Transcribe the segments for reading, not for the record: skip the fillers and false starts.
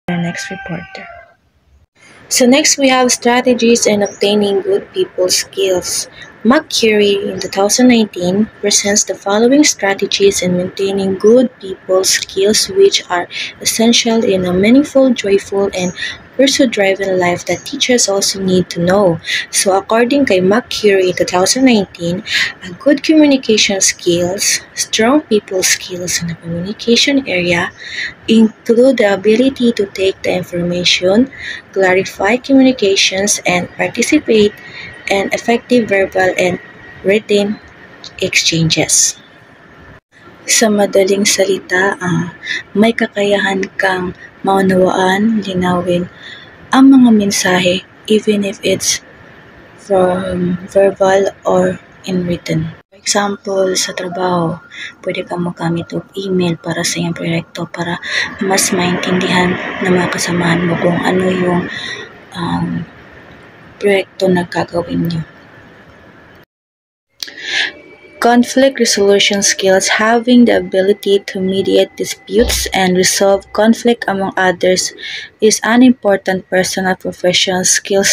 our next reporter. So next we have strategies in obtaining good people skills. McCurry in 2019 presents the following strategies in maintaining good people skills which are essential in a meaningful, joyful, and pursuit-driven life that teachers also need to know. So according kay McCurry in 2019, a good communication skills, strong people skills in the communication area include the ability to take the information, clarify communications, and participate in effective verbal and written exchanges. Sa madaling salita, may kakayahan kang maunawaan, linawin ang mga mensahe even if it's from verbal or in written. For example, sa trabaho, pwede kang magamit ng email para sa iyong proyekto para mas maintindihan ng mga kasamahan mo kung ano yung proyekto na gagawin niyo. Conflict resolution skills, having the ability to mediate disputes and resolve conflict among others, is an important personal professional skill.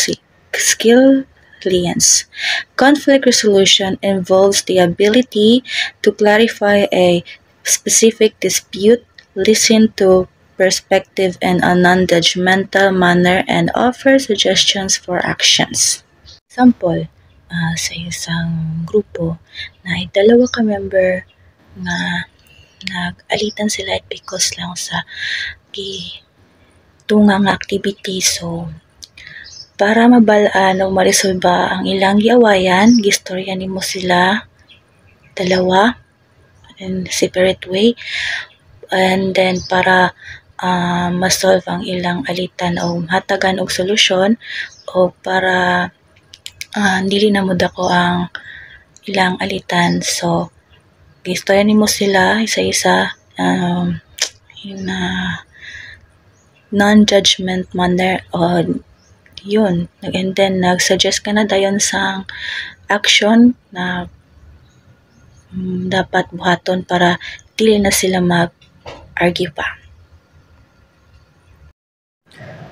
Conflict resolution involves the ability to clarify a specific dispute, listen to perspective in a non-judgmental manner, and offer suggestions for actions. Example, sa isang grupo na dalawa ka member nga nag-alitan sila because lang sa tungang activity. So, para mabalaan o marisolba ang ilang giawayan, gistorya nimo sila dalawa in separate way, and then para masolve ang ilang alitan o hatagan og solusyon o para dili na mo dako ang ilang alitan. So, gistorya nimo sila isa-isa in a non-judgment manner o yun. And then, nag-suggest ka na dayon sa action na dapat buhaton para dili na sila mag-argue pa.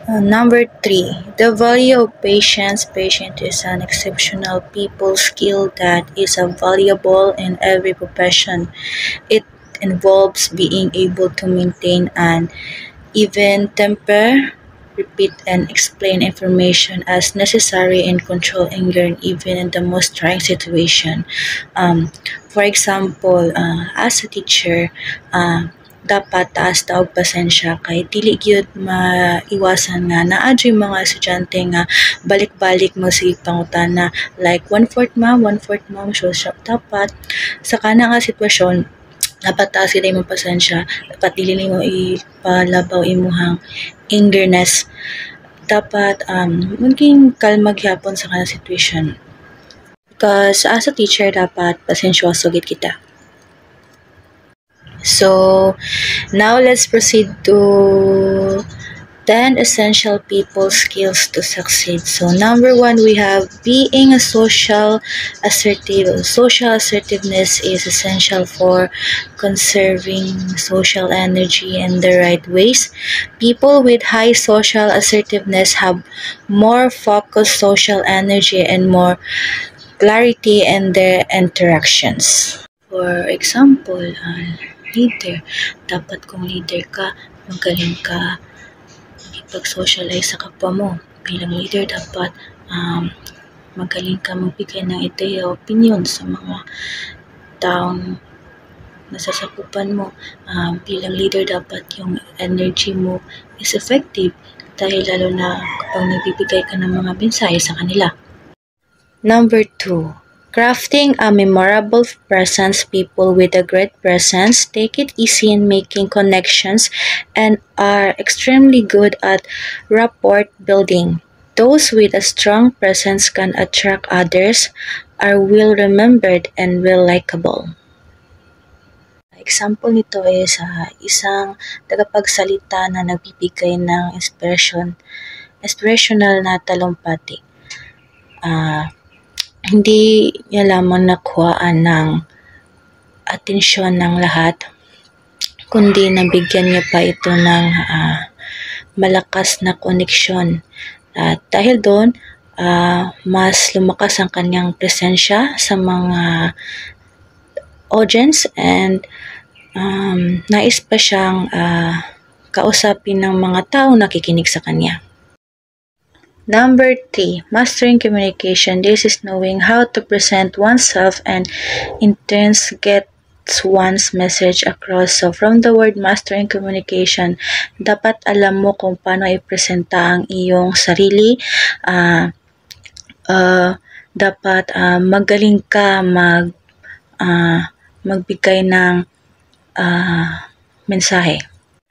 Number 3, the value of patience. Patience is an exceptional people skill that is valuable in every profession. It involves being able to maintain an even temper, repeat and explain information as necessary, and control anger even in the most trying situation. For example, as a teacher, dapat taas ta og pasensya kay dili gyud maiwasan nga naa jud mga estudyante nga balik-balik magsige pangutana like 1/4 ma'am so dapat sa kana nga sitwasyon dapat taas sila imong pasensya, dapat dili nimo ipalabaw imuhang angerness, dapat maging kalma gyapon sa kana situation because as a teacher dapat pasensyoso gid kita. So, now let's proceed to 10 essential people skills to succeed. So, number 1, we have being a social assertive. Social assertiveness is essential for conserving social energy in the right ways. People with high social assertiveness have more focused social energy and more clarity in their interactions. For example, leader. Dapat kung leader ka, magaling ka makipag-socialize sa kapwa mo. Bilang leader, dapat magaling ka magbigay ng ideya o opinion sa mga taong nasasakupan mo. Bilang leader, dapat yung energy mo is effective dahil lalo na kapag nagbibigay ka ng mga mensahe sa kanila. Number 2, crafting a memorable presence. People with a great presence take it easy in making connections and are extremely good at rapport building. Those with a strong presence can attract others, are well remembered, and well likable. Example nito is isang tagapagsalita na nagbibigay ng inspirational na talumpati. Hindi niya lamang nakuhaan ng atensyon ng lahat, kundi nabigyan niya pa ito ng malakas na koneksyon. At dahil doon, mas lumakas ang kanyang presensya sa mga audience and nais pa siyang kausapin ng mga tao nakikinig sa kanya. Number 3, mastering communication. This is knowing how to present oneself and in turns get one's message across. So from the word mastering communication, dapat alam mo kung paano ipresenta ang iyong sarili. Dapat magaling ka magbigay ng mensahe.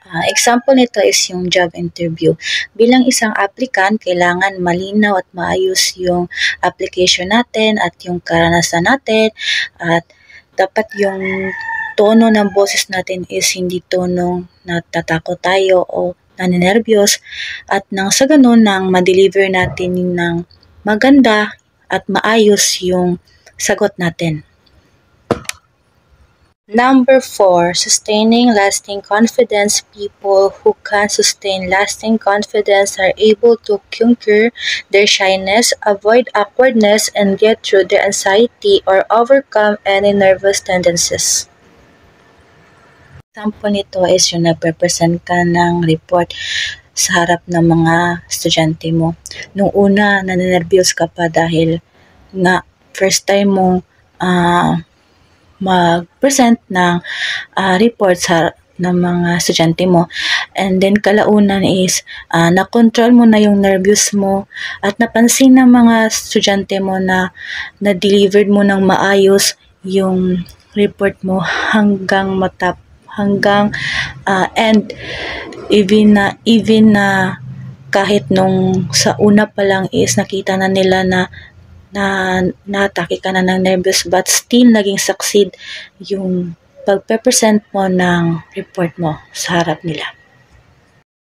Example nito is yung job interview. Bilang isang applicant, kailangan malinaw at maayos yung application natin at yung karanasan natin at dapat yung tono ng boses natin is hindi tonong natatakot tayo o naninervyos at nang sa ganun nang ma-deliver natin ng maganda at maayos yung sagot natin. Number 4, sustaining lasting confidence. People who can sustain lasting confidence are able to conquer their shyness, avoid awkwardness, and get through their anxiety or overcome any nervous tendencies. Example nito is yung nagpe-present ka ng report sa harap ng mga estudyante mo. Nung una, naninervyos ka pa dahil nga first time mo mag-present ng report ng mga estudyante mo. And then kalaunan is na-control mo na yung nervous mo at napansin ng mga estudyante mo na na-delivered mo ng maayos yung report mo hanggang end, even na kahit nung sa una pa lang is nakita na nila na natake ka na ng nervous but still naging succeed yung pagpe-present mo ng report mo sa harap nila.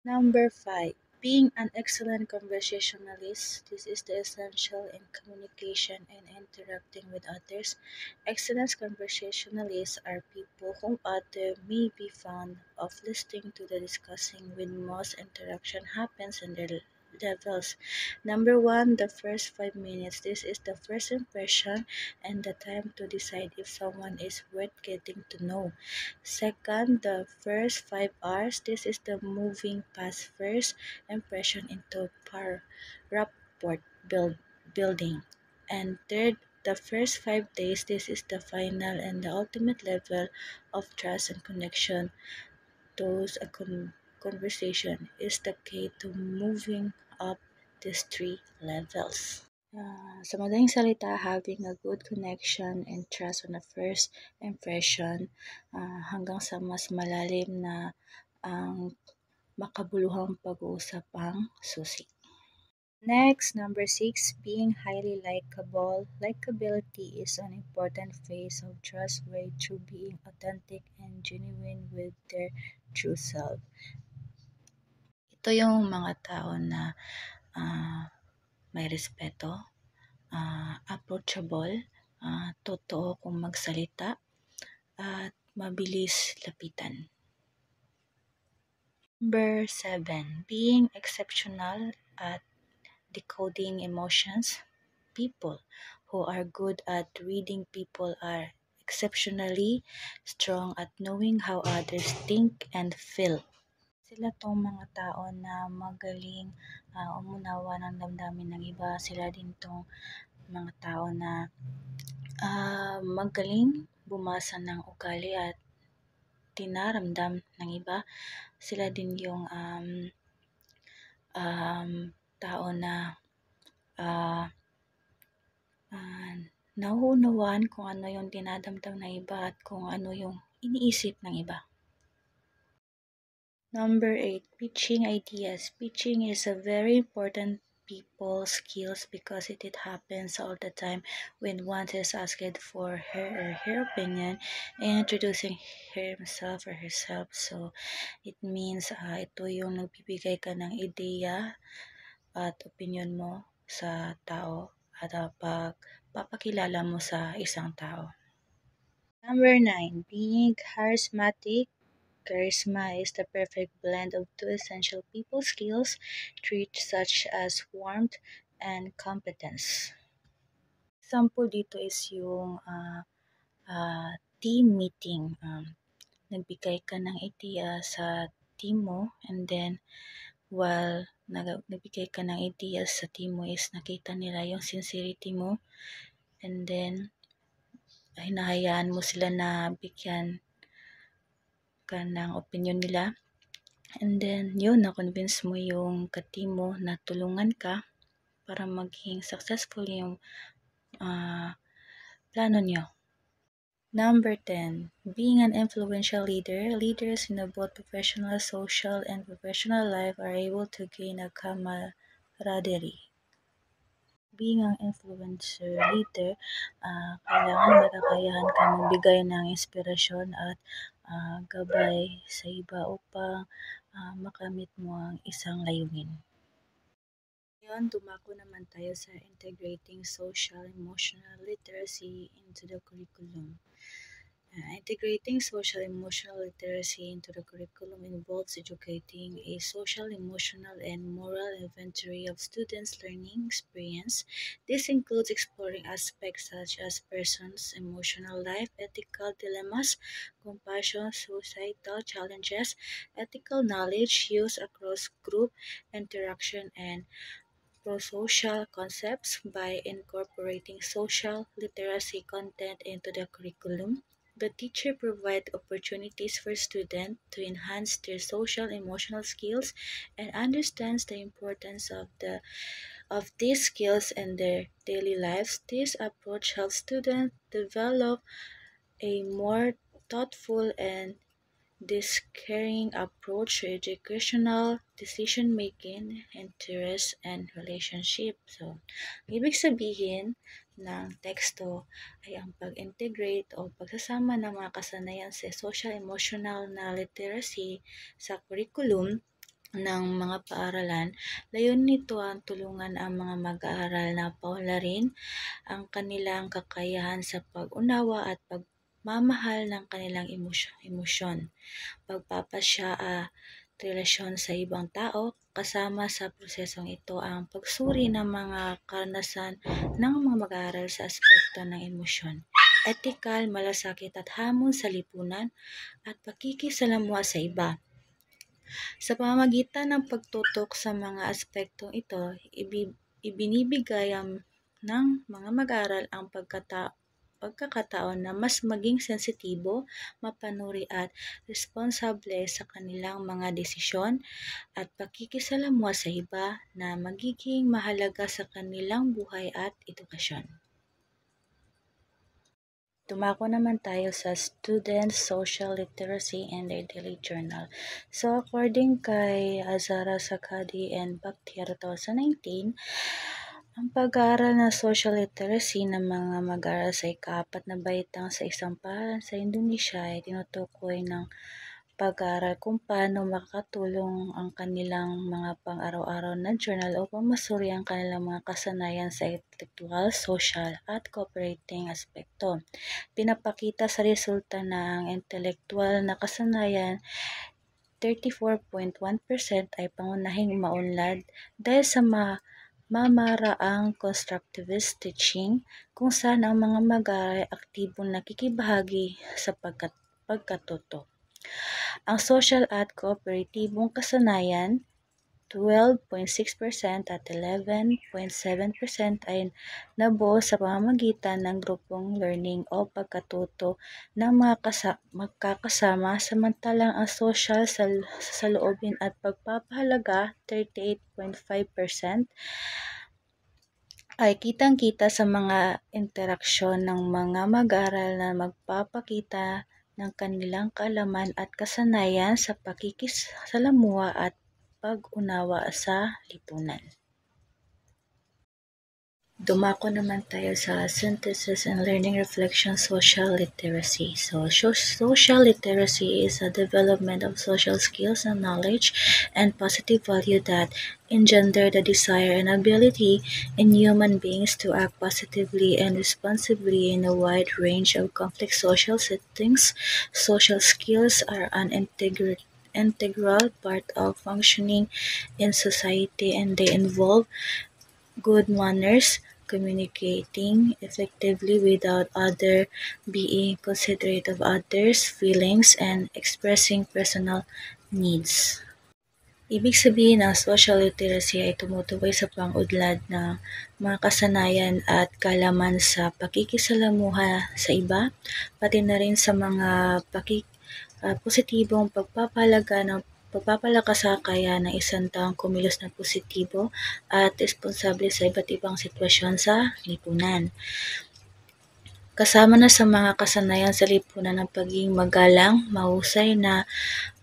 Number 5, being an excellent conversationalist. This is the essential in communication and interacting with others. Excellent conversationalists are people whom others may be fond of listening to. The discussing when most interaction happens in their levels. Number 1, the first 5 minutes. This is the first impression and the time to decide if someone is worth getting to know. Second, the first 5 hours. This is the moving past first impression into rapport building. And third, the first 5 days. This is the final and the ultimate level of trust and connection. Those conversation is the key to moving up these 3 levels. Sa madaling salita, having a good connection and trust on the first impression hanggang sa mas malalim na ang makabuluhang pag-uusap ang susi. Next, number 6, being highly likable. Likability is an important phase of trust way through being authentic and genuine with their true self. Ito yung mga tao na may respeto, approachable, totoo kung magsalita, at mabilis lapitan. Number 7, being exceptional at decoding emotions. People who are good at reading people are exceptionally strong at knowing how others think and feel. Sila tong mga tao na magaling umunawa ng damdamin ng iba. Sila din tong mga tao na magaling bumasa ng ugali at tinaramdam ng iba. Sila din yung tao na nauunawaan kung ano yung dinadamdam ng iba at kung ano yung iniisip ng iba. Number 8, pitching ideas. Pitching is a very important people skills because it happens all the time when one is asked for her or her opinion and introducing himself or herself. So, it means ito yung nagbibigay ka ng ideya at opinion mo sa tao at pagpapakilala mo sa isang tao. Number 9, being charismatic Charisma is the perfect blend of two essential people skills, traits such as warmth and competence. Example dito is yung team meeting. Nagbigay ka ng idea sa team mo, and then while nagbigay ka ng ideas sa team mo is nakita nila yung sincerity mo, and then hinahayaan mo sila na bigyan ka ng opinion nila, and then yun, na-convince mo yung ka-team mo na tulungan ka para maging successful yung plano nyo. Number 10, being an influential leader. Leaders in both professional, social, and professional life are able to gain a camaraderie. Being an influencer leader, kailangan makakayahan ka magbigay ng inspirasyon at gabay sa iba upang makamit mo ang isang layunin. Ngayon, dumako naman tayo sa integrating social-emotional literacy into the curriculum. Integrating social-emotional literacy into the curriculum involves educating a social, emotional, and moral inventory of students' learning experience. This includes exploring aspects such as persons' emotional life, ethical dilemmas, compassion, societal challenges, ethical knowledge used across group interaction, and pro-social concepts. By incorporating social literacy content into the curriculum, the teacher provides opportunities for students to enhance their social emotional skills and understands the importance of these skills in their daily lives. This approach helps students develop a more thoughtful and this caring approach to educational decision-making, interest, and relationship. So, ibig sabihin ng teksto ay ang pag-integrate o pagsasama ng mga kasanayan sa social-emotional na literacy sa curriculum ng mga paaralan. Layunin nito ang tulungan ang mga mag-aaral na paunlarin ang kanilang kakayahan sa pag-unawa at pagmamahal ng kanilang emosyon, pagpapasya relasyon sa ibang tao. Kasama sa prosesong ito ang pagsuri ng mga karanasan ng mga mag-aaral sa aspekto ng emosyon, ethical, malasakit at hamon sa lipunan, at pakikisalamuha sa iba. Sa pamamagitan ng pagtutok sa mga aspektong ito, ibinibigay ng mga mag-aaral ang pagkakataon na mas maging sensitibo, mapanuri at responsable sa kanilang mga desisyon at pakikisalamuha sa iba na magiging mahalaga sa kanilang buhay at edukasyon. Dumako naman tayo sa students' social literacy and their daily journal. So, according kay Azara Sakadi and Bakhtiar 2019, ang pag-aaral ng social literacy ng mga mag-aaral sa ika-4 na baitang sa isang paaralan sa Indonesia ay tinutukoy ng pag-aaral kung paano makakatulong ang kanilang mga pang-araw-araw na journal upang masuri ang kanilang mga kasanayan sa intellectual, social, at cooperating aspekto. Pinapakita sa resulta na ang intelektual na kasanayan 34.1% ay pangunahing maunlad dahil sa mamaraang constructivist teaching kung saan ang mga mag-aaral ay aktibong nakikibahagi sa pagkatuto. Ang social at kooperatibong kasanayan 12.6% at 11.7% ay nabuo sa pamamagitan ng grupong learning o pagkatuto ng mga magkakasama, samantalang ang social sa saloobin at pagpapahalaga 38.5% ay kitang-kita sa mga interaksyon ng mga mag-aaral na magpapakita ng kanilang kaalaman at kasanayan sa pakikisalamuha at pag-unawa sa lipunan. Dumako naman tayo sa synthesis and learning reflection social literacy. Social literacy is a development of social skills and knowledge and positive value that engender the desire and ability in human beings to act positively and responsibly in a wide range of complex social settings. Social skills are an integral part of functioning in society, and they involve good manners, communicating effectively without other, being considerate of others' feelings, and expressing personal needs. Ibig sabihin ng social literacy ay tumutukoy sa pang-udlad ng mga kasanayan at kaalaman sa pakikisalamuha sa iba, pati na rin sa mga positibong pagpapalakas-sakaya ng isang taong kumilos ng positibo at responsable sa iba't ibang sitwasyon sa lipunan. Kasama na sa mga kasanayan sa lipunan ang pagiging magalang, mahusay na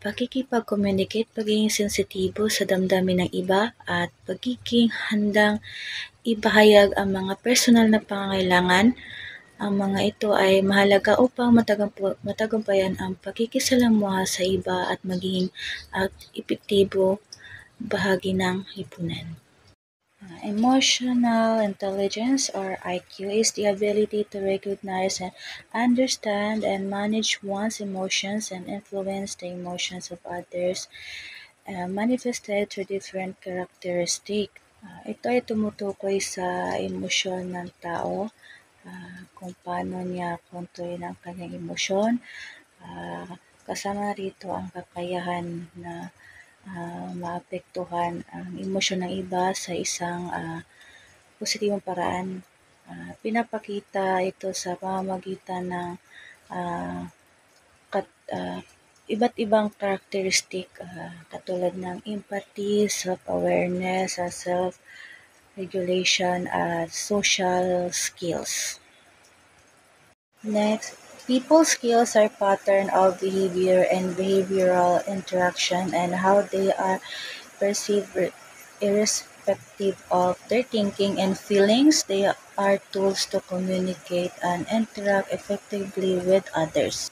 pakikipag-communicate, pagiging sensitibo sa damdamin ng iba, at pagiging handang ibahayag ang mga personal na pangangailangan. Ang mga ito ay mahalaga upang matagumpayan ang pakikisalamuha sa iba at maging epektibo bahagi ng lipunan. Emotional intelligence, or IQ, is the ability to recognize and understand and manage one's emotions and influence the emotions of others, manifested through different characteristics. Ito ay tumutukoy sa emosyon ng tao, kung paano niya kontrolin ang kanyang emosyon. Kasama rito ang kakayahan na maapektuhan ang emosyon ng iba sa isang positibong paraan. Pinapakita ito sa pamamagitan ng iba't ibang karakteristik katulad ng empathy, self-awareness, self-regulation, at social skills. Next, people skills are pattern of behavior and behavioral interaction and how they are perceived irrespective of their thinking and feelings. They are tools to communicate and interact effectively with others.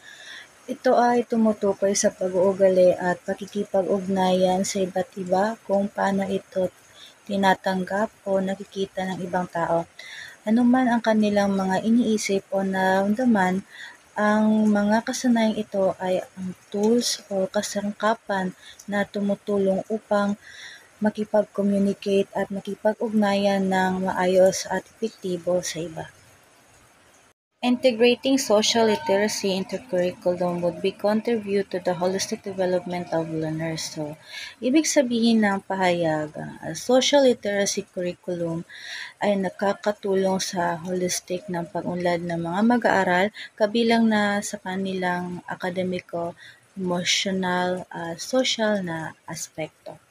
Ito ay tumutukoy sa pag-uugali at pakikipag-ugnayan sa iba't iba, kung paano ito tinatanggap o nakikita ng ibang tao. Anuman ang kanilang mga iniisip o nararamdaman, ang mga kasanayang ito ay ang tools o kasangkapan na tumutulong upang makipag-communicate at makipag-ugnayan ng maayos at epektibo sa iba. Integrating social literacy into curriculum would be contribute to the holistic development of learners. So, ibig sabihin ng pahayag, social literacy curriculum ay nakakatulong sa holistic ng pag-unlad ng mga mag-aaral, kabilang na sa kanilang akademiko, emotional, social na aspekto.